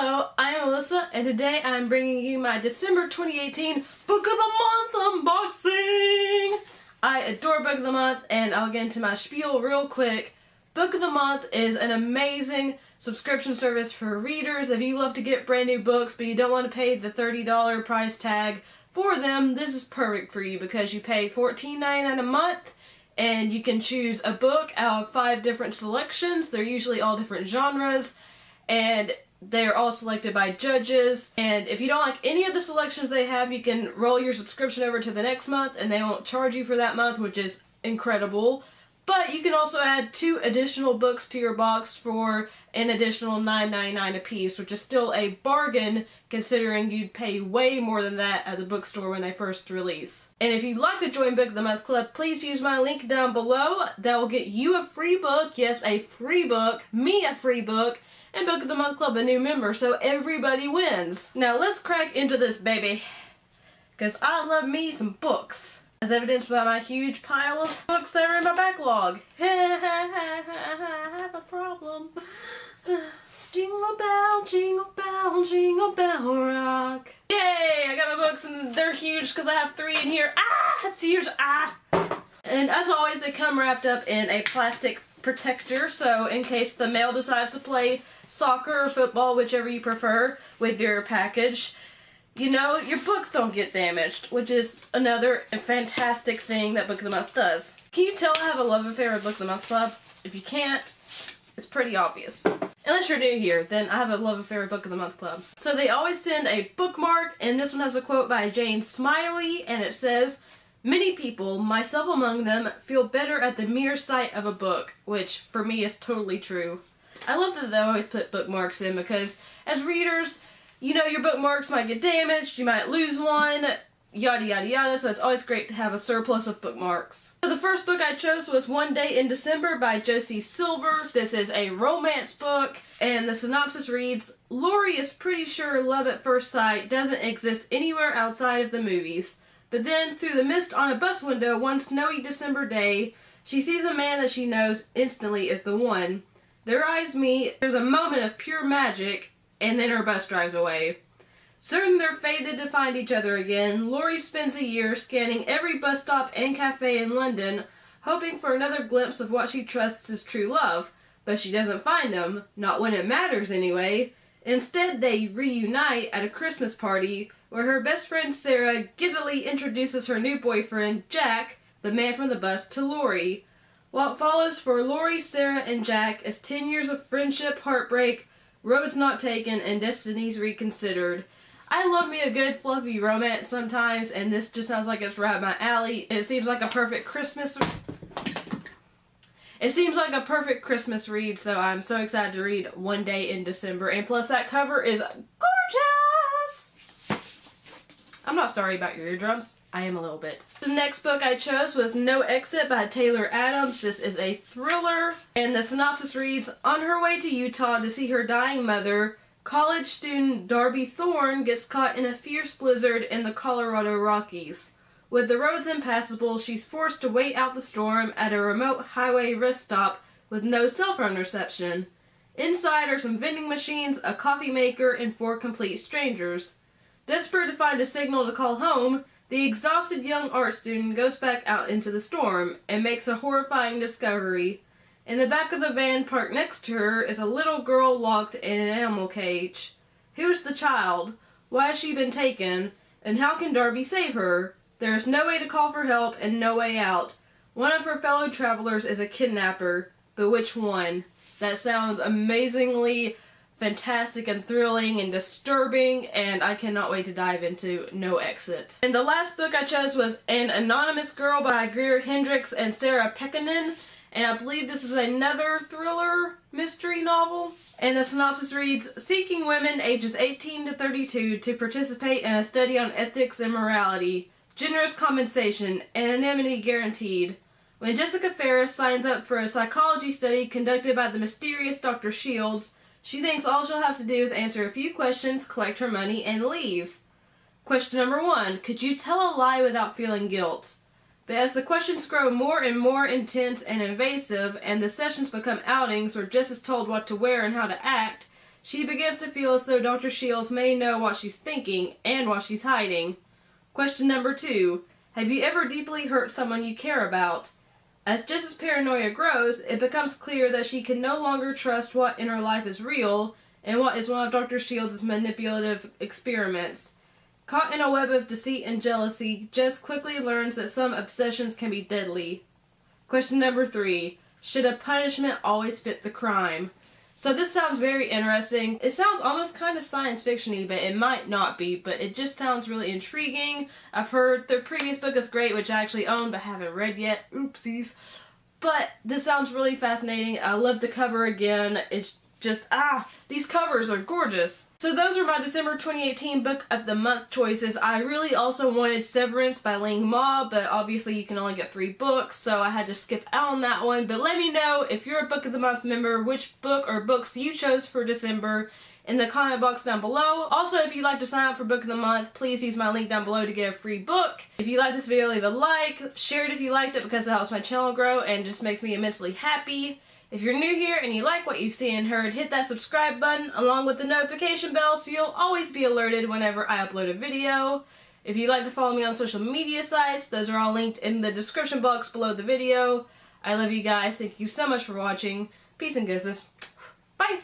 Hello, I am Alyssa, and today I'm bringing you my December 2018 Book of the Month unboxing! I adore Book of the Month, and I'll get into my spiel real quick. Book of the Month is an amazing subscription service for readers. If you love to get brand new books, but you don't want to pay the $30 price tag for them, this is perfect for you because you pay $14.99 a month, and you can choose a book out of 5 different selections. They're usually all different genres, and they're all selected by judges. And if you don't like any of the selections they have, you can roll your subscription over to the next month and they won't charge you for that month, which is incredible. But you can also add 2 additional books to your box for an additional $9.99 a piece, which is still a bargain considering you'd pay way more than that at the bookstore when they first release. And if you'd like to join Book of the Month Club, please use my link down below. That will get you a free book, yes, a free book, me a free book, and Book of the Month Club a new member, so everybody wins. Now let's crack into this baby, because I love me some books, as evidenced by my huge pile of books that are in my backlog. I have a problem. Jingle bell, jingle bell, jingle bell rock. Yay! I got my books and they're huge because I have 3 in here. Ah! It's huge! Ah! And as always, they come wrapped up in a plastic protector, so in case the mail decides to play soccer or football, whichever you prefer, with your package, you know, your books don't get damaged, which is another fantastic thing that Book of the Month does. Can you tell I have a love affair with Book of the Month Club? If you can't, it's pretty obvious. Unless you're new here, then I have a love affair with Book of the Month Club. So they always send a bookmark, and this one has a quote by Jane Smiley, and it says, "Many people, myself among them, feel better at the mere sight of a book," which for me is totally true. I love that they always put bookmarks in because as readers, you know your bookmarks might get damaged, you might lose one, yada yada yada, so it's always great to have a surplus of bookmarks. So the first book I chose was One Day in December by Josie Silver. This is a romance book, and the synopsis reads, "Lori is pretty sure love at first sight doesn't exist anywhere outside of the movies. But then, through the mist on a bus window one snowy December day, she sees a man that she knows instantly is the one. Their eyes meet, there's a moment of pure magic, and then her bus drives away. Certain they're fated to find each other again, Lori spends a year scanning every bus stop and cafe in London, hoping for another glimpse of what she trusts is true love, but she doesn't find them, not when it matters anyway. Instead, they reunite at a Christmas party, where her best friend Sarah giddily introduces her new boyfriend, Jack, the man from the bus, to Lori. What follows for Lori, Sarah, and Jack is 10 years of friendship, heartbreak, roads not taken, and destinies reconsidered." I love me a good fluffy romance sometimes, and this just sounds like it's right up my alley. It seems like a perfect Christmas read, so I'm so excited to read One Day in December, and plus that cover is gorgeous! I'm not sorry about your eardrums. I am a little bit. The next book I chose was No Exit by Taylor Adams. This is a thriller, and the synopsis reads, "On her way to Utah to see her dying mother, college student Darby Thorne gets caught in a fierce blizzard in the Colorado Rockies. With the roads impassable, she's forced to wait out the storm at a remote highway rest stop with no cell phone reception. Inside are some vending machines, a coffee maker, and 4 complete strangers. Desperate to find a signal to call home, the exhausted young art student goes back out into the storm and makes a horrifying discovery. In the back of the van parked next to her is a little girl locked in an animal cage. Who is the child? Why has she been taken? And how can Darby save her? There is no way to call for help and no way out. One of her fellow travelers is a kidnapper, but which one?" That sounds amazingly fantastic and thrilling and disturbing, and I cannot wait to dive into No Exit. And the last book I chose was An Anonymous Girl by Greer Hendricks and Sarah Pekkanen, and I believe this is another thriller mystery novel. And the synopsis reads, "Seeking women ages 18 to 32 to participate in a study on ethics and morality. Generous compensation, anonymity guaranteed. When Jessica Ferris signs up for a psychology study conducted by the mysterious Dr. Shields, she thinks all she'll have to do is answer a few questions, collect her money, and leave. Question number 1, could you tell a lie without feeling guilt? But as the questions grow more and more intense and invasive, and the sessions become outings where Jess is told what to wear and how to act, she begins to feel as though Dr. Shields may know what she's thinking and what she's hiding. Question number 2. Have you ever deeply hurt someone you care about? As Jess's paranoia grows, it becomes clear that she can no longer trust what in her life is real and what is one of Dr. Shields' manipulative experiments. Caught in a web of deceit and jealousy, Jess quickly learns that some obsessions can be deadly. Question number 3. Should a punishment always fit the crime? So this sounds very interesting. It sounds almost kind of science fiction-y, but it might not be, but it just sounds really intriguing. I've heard their previous book is great, which I actually own but haven't read yet. Oopsies. But this sounds really fascinating. I love the cover again. It's just, these covers are gorgeous. So those are my December 2018 Book of the Month choices. I really also wanted Severance by Ling Ma, but obviously you can only get 3 books, so I had to skip out on that one. But let me know, if you're a Book of the Month member, which book or books you chose for December in the comment box down below. Also, if you'd like to sign up for Book of the Month, please use my link down below to get a free book. If you like this video, leave a like, share it if you liked it because it helps my channel grow and just makes me immensely happy. If you're new here and you like what you've seen and heard, hit that subscribe button along with the notification bell so you'll always be alerted whenever I upload a video. If you'd like to follow me on social media sites, those are all linked in the description box below the video. I love you guys. Thank you so much for watching. Peace and kisses. Bye!